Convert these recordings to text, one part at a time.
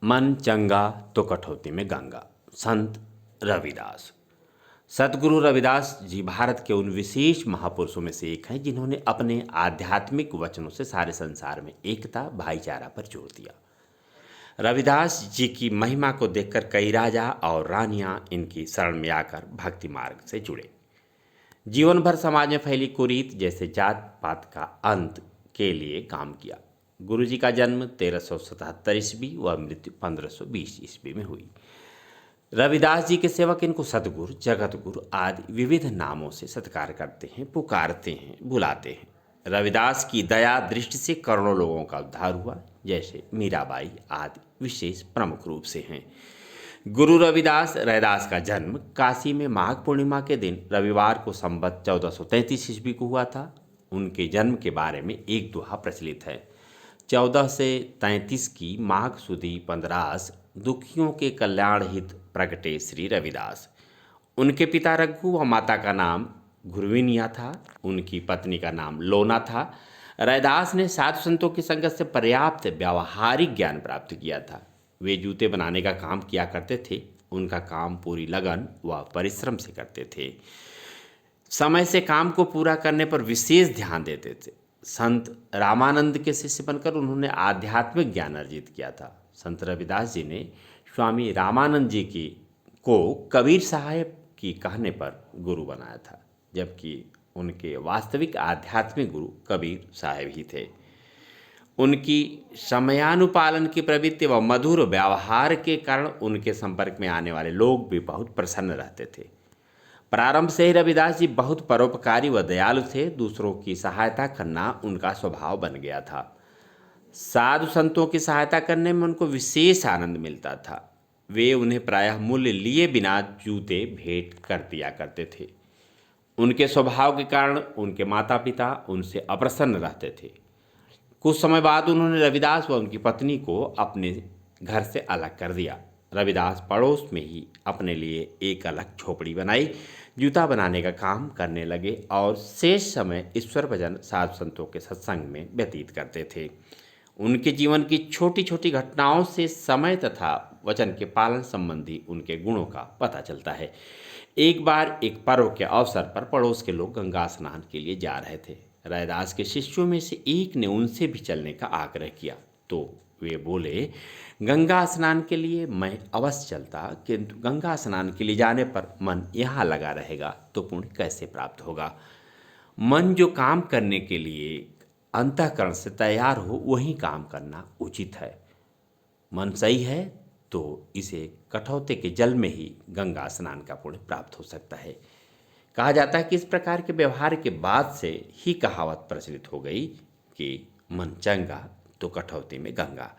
मन चंगा तो कठौती में गंगा। संत रविदास। सतगुरु रविदास जी भारत के उन विशेष महापुरुषों में से एक हैं जिन्होंने अपने आध्यात्मिक वचनों से सारे संसार में एकता भाईचारा पर जोर दिया। रविदास जी की महिमा को देखकर कई राजा और रानियां इनकी शरण में आकर भक्ति मार्ग से जुड़े। जीवन भर समाज में फैली कुरीत जैसे जात पात का अंत के लिए काम किया। गुरु जी का जन्म 1377 ईस्वी व मृत्यु 1520 ईस्वी में हुई। रविदास जी के सेवक इनको सतगुरु, जगत गुरु आदि विविध नामों से सत्कार करते हैं, पुकारते हैं, बुलाते हैं। रविदास की दया दृष्टि से करोड़ों लोगों का उद्धार हुआ, जैसे मीराबाई आदि विशेष प्रमुख रूप से हैं। गुरु रैदास का जन्म काशी में माघ पूर्णिमा के दिन रविवार को संवत 1433 ईस्वी को हुआ था। उनके जन्म के बारे में एक दोहा प्रचलित है। 14 से 33 की माघ सुदी 15 दुखियों के कल्याण हित प्रगटे श्री रविदास। उनके पिता रघु व माता का नाम घुरविनिया था। उनकी पत्नी का नाम लोना था। रैदास ने साधु संतों की संगत से पर्याप्त व्यावहारिक ज्ञान प्राप्त किया था। वे जूते बनाने का काम किया करते थे। उनका काम पूरी लगन व परिश्रम से करते थे। समय से काम को पूरा करने पर विशेष ध्यान देते थे। संत रामानंद के शिष्य बनकर उन्होंने आध्यात्मिक ज्ञान अर्जित किया था। संत रविदास जी ने स्वामी रामानंद जी को कबीर साहब की कहने पर गुरु बनाया था, जबकि उनके वास्तविक आध्यात्मिक गुरु कबीर साहब ही थे। उनकी समयानुपालन की प्रवृत्ति व मधुर व्यवहार के कारण उनके संपर्क में आने वाले लोग भी बहुत प्रसन्न रहते थे। प्रारंभ से ही रविदास जी बहुत परोपकारी व दयालु थे। दूसरों की सहायता करना उनका स्वभाव बन गया था। साधु संतों की सहायता करने में उनको विशेष आनंद मिलता था। वे उन्हें प्रायः मूल्य लिए बिना जूते भेंट कर दिया करते थे। उनके स्वभाव के कारण उनके माता पिता उनसे अप्रसन्न रहते थे। कुछ समय बाद उन्होंने रविदास व उनकी पत्नी को अपने घर से अलग कर दिया। रविदास पड़ोस में ही अपने लिए एक अलग झोपड़ी बनाई, जूता बनाने का काम करने लगे और शेष समय ईश्वर भजन साधु संतों के सत्संग में व्यतीत करते थे। उनके जीवन की छोटी छोटी घटनाओं से समय तथा वचन के पालन संबंधी उनके गुणों का पता चलता है। एक बार एक पर्व के अवसर पर पड़ोस के लोग गंगा स्नान के लिए जा रहे थे। रैदास के शिष्यों में से एक ने उनसे भी चलने का आग्रह किया, तो वे बोले, गंगा स्नान के लिए मैं अवश्य चलता, किंतु गंगा स्नान के लिए जाने पर मन यहाँ लगा रहेगा तो पुण्य कैसे प्राप्त होगा। मन जो काम करने के लिए अंतःकरण से तैयार हो वही काम करना उचित है। मन सही है तो इसे कठौते के जल में ही गंगा स्नान का पुण्य प्राप्त हो सकता है। कहा जाता है कि इस प्रकार के व्यवहार के बाद से ही कहावत प्रचलित हो गई कि मन चंगा तो कठौती में गंगा।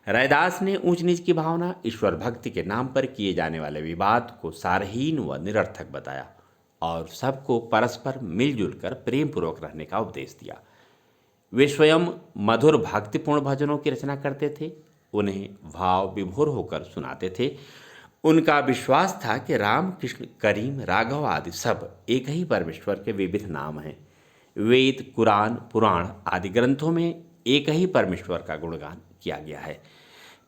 रैदास ने ऊंच नीच की भावना, ईश्वर भक्ति के नाम पर किए जाने वाले विवाद को सारहीन व निरर्थक बताया और सबको परस्पर मिलजुल कर प्रेम पूर्वक रहने का उपदेश दिया। वे स्वयं मधुर भक्तिपूर्ण भजनों की रचना करते थे, उन्हें भाव विभोर होकर सुनाते थे। उनका विश्वास था कि राम, कृष्ण, करीम, राघव आदि सब एक ही परमेश्वर के विविध नाम हैं। वेद, कुरान, पुराण आदि ग्रंथों में एक ही परमेश्वर का गुणगान किया गया है।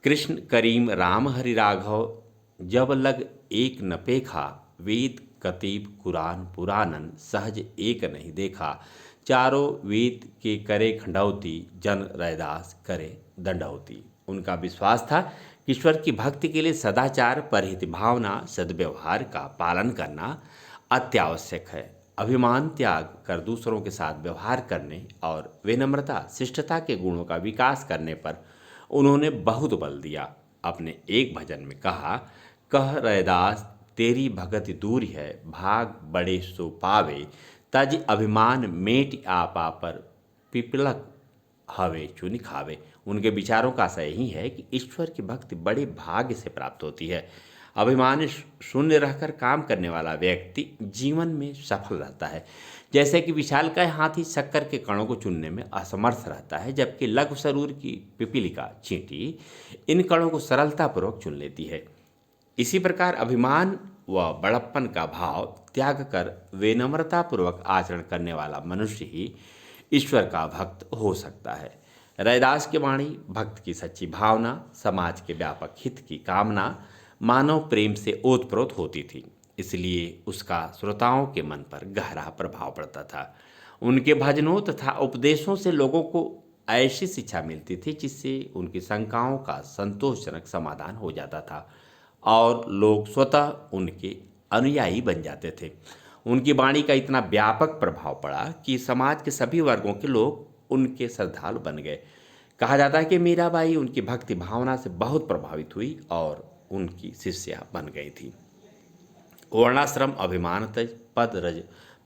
कृष्ण, करीम, राम, हरि, राघव जब लग एक न पेखा, वेद कतीब कुरान पुराणन सहज एक नहीं देखा, चारों वेद के करे खंडौती, जन रैदास करे दंडौती। उनका विश्वास था कि ईश्वर की भक्ति के लिए सदाचार, परहित भावना, सद्व्यवहार का पालन करना अत्यावश्यक है। अभिमान त्याग कर दूसरों के साथ व्यवहार करने और विनम्रता, शिष्टता के गुणों का विकास करने पर उन्होंने बहुत बल दिया। अपने एक भजन में कहा, कह रैदास तेरी भगति दूरी है, भाग बड़े सो पावे, तज अभिमान मेट आपा पर पिपलक हवे चुनि खावे। उनके विचारों का आशय यही है कि ईश्वर की भक्ति बड़े भाग्य से प्राप्त होती है। अभिमान शून्य रहकर काम करने वाला व्यक्ति जीवन में सफल रहता है। जैसे कि विशालकाय हाथी शक्कर के कणों को चुनने में असमर्थ रहता है, जबकि लघु शरीर की पिपीलिका चींटी इन कणों को सरलतापूर्वक चुन लेती है। इसी प्रकार अभिमान व बड़प्पन का भाव त्याग कर विनम्रतापूर्वक आचरण करने वाला मनुष्य ही ईश्वर का भक्त हो सकता है। रैदास की वाणी भक्त की सच्ची भावना, समाज के व्यापक हित की कामना, मानव प्रेम से ओतप्रोत होती थी। इसलिए उसका श्रोताओं के मन पर गहरा प्रभाव पड़ता था। उनके भजनों तथा उपदेशों से लोगों को ऐसी शिक्षा मिलती थी जिससे उनकी शंकाओं का संतोषजनक समाधान हो जाता था और लोग स्वतः उनके अनुयायी बन जाते थे। उनकी वाणी का इतना व्यापक प्रभाव पड़ा कि समाज के सभी वर्गों के लोग उनके श्रद्धालु बन गए। कहा जाता है कि मीराबाई उनकी भक्ति भावना से बहुत प्रभावित हुई और उनकी शिष्या बन गई थी। वर्णाश्रम अभिमान तज पद रज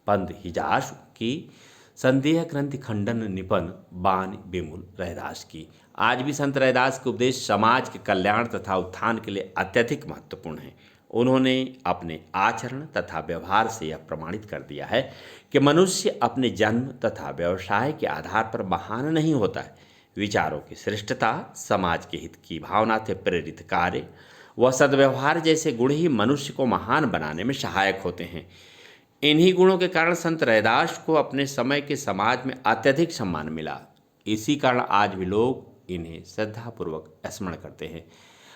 पंद हिजाश की, संदेह ग्रंथि खंडन निपन बान विमुल रैदास की। आज भी संत रैदास के उपदेश समाज के कल्याण तथा उत्थान के लिए अत्यधिक महत्वपूर्ण हैं। उन्होंने अपने आचरण तथा व्यवहार से यह प्रमाणित कर दिया है कि मनुष्य अपने जन्म तथा व्यवसाय के आधार पर महान नहीं होता है। विचारों की श्रेष्ठता, समाज के हित की भावना से प्रेरित कार्य व सद्व्यवहार जैसे गुण ही मनुष्य को महान बनाने में सहायक होते हैं। इन्हीं गुणों के कारण संत रैदास को अपने समय के समाज में अत्यधिक सम्मान मिला। इसी कारण आज भी लोग इन्हें श्रद्धापूर्वक स्मरण करते हैं।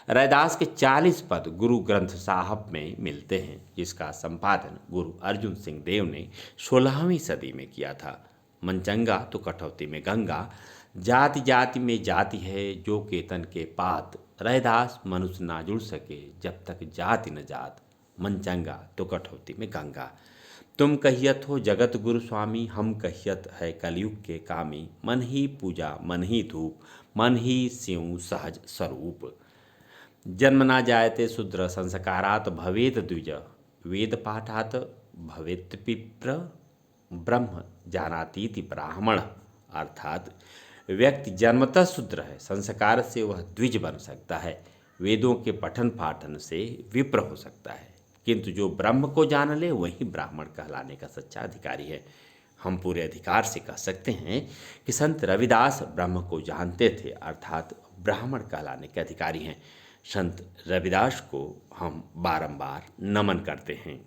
रैदास के 40 पद गुरु ग्रंथ साहब में मिलते हैं, जिसका संपादन गुरु अर्जुन सिंह देव ने 16वीं सदी में किया था। मनचंगा तो कठौती में गंगा, जाति जाति में जाति है जो केतन के पात, रैदास मनुष्य ना जुड़ सके जब तक जाति न जात, मनचंगा तो कठौती में गंगा। तुम कहियत हो जगत गुरु स्वामी, हम कहियत है कलयुग के कामी, मन ही पूजा मन ही धूप, मन ही स्यों सहज स्वरूप। जन्म ना जायते शूद्र संस्कारात भवेत द्विज, वेद पाठात भवेत पिप्र, ब्रह्म जानातीति ब्राह्मण। अर्थात व्यक्ति जन्मतः शूद्र है, संस्कार से वह द्विज बन सकता है, वेदों के पठन पाठन से विप्र हो सकता है, किंतु जो ब्रह्म को जान ले वही ब्राह्मण कहलाने का सच्चा अधिकारी है। हम पूरे अधिकार से कह सकते हैं कि संत रविदास ब्रह्म को जानते थे, अर्थात ब्राह्मण कहलाने के अधिकारी हैं। संत रविदास को हम बारंबार नमन करते हैं।